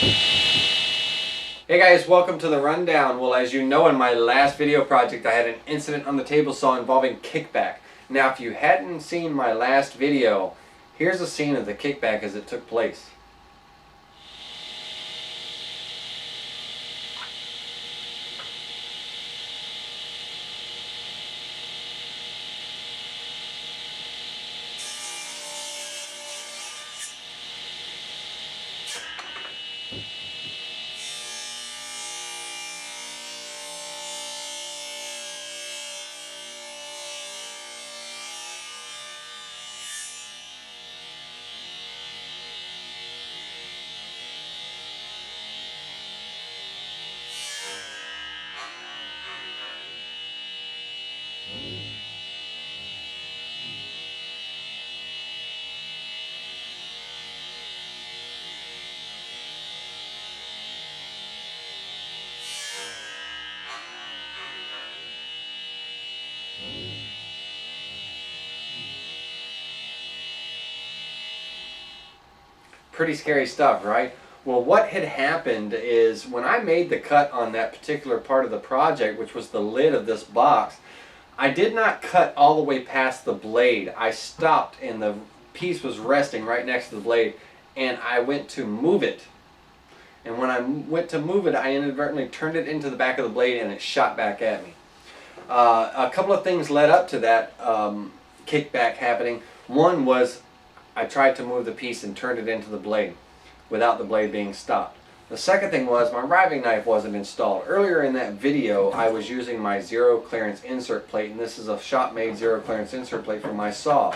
Hey guys, welcome to the rundown. Well, as you know, in my last video project I had an incident on the table saw involving kickback. Now if you hadn't seen my last video, here's a scene of the kickback as it took place. Pretty scary stuff, right? Well, what had happened is when I made the cut on that particular part of the project, which was the lid of this box, I did not cut all the way past the blade. I stopped and the piece was resting right next to the blade, and I went to move it. And when I went to move it, I inadvertently turned it into the back of the blade and it shot back at me. A couple of things led up to that kickback happening. One was I tried to move the piece and turned it into the blade without the blade being stopped. The second thing was my riving knife wasn't installed. Earlier in that video I was using my zero clearance insert plate, and this is a shop-made zero clearance insert plate for my saw.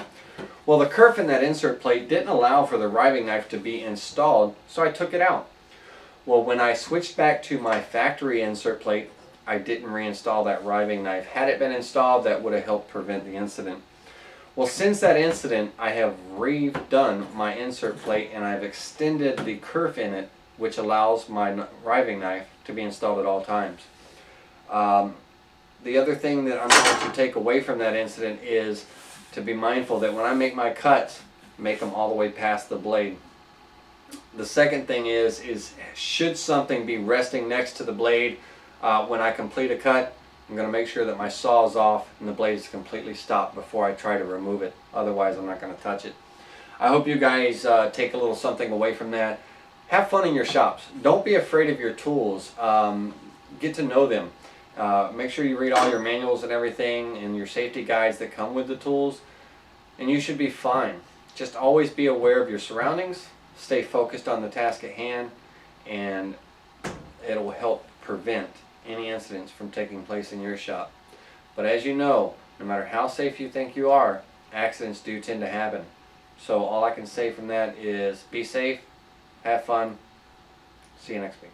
Well, the kerf in that insert plate didn't allow for the riving knife to be installed, so I took it out. Well, when I switched back to my factory insert plate, I didn't reinstall that riving knife. Had it been installed, that would have helped prevent the incident. Well, since that incident, I have redone my insert plate and I've extended the kerf in it, which allows my riving knife to be installed at all times. The other thing that I'm going to take away from that incident is to be mindful that when I make my cuts, make them all the way past the blade. The second thing is should something be resting next to the blade when I complete a cut, I'm going to make sure that my saw is off and the blade is completely stopped before I try to remove it. Otherwise, I'm not going to touch it. I hope you guys take a little something away from that. Have fun in your shops. Don't be afraid of your tools. Get to know them. Make sure you read all your manuals and everything and your safety guides that come with the tools, and you should be fine. Just always be aware of your surroundings. Stay focused on the task at hand, and it'll help prevent any incidents from taking place in your shop. But as you know, no matter how safe you think you are, accidents do tend to happen. So all I can say from that is be safe, have fun, see you next week.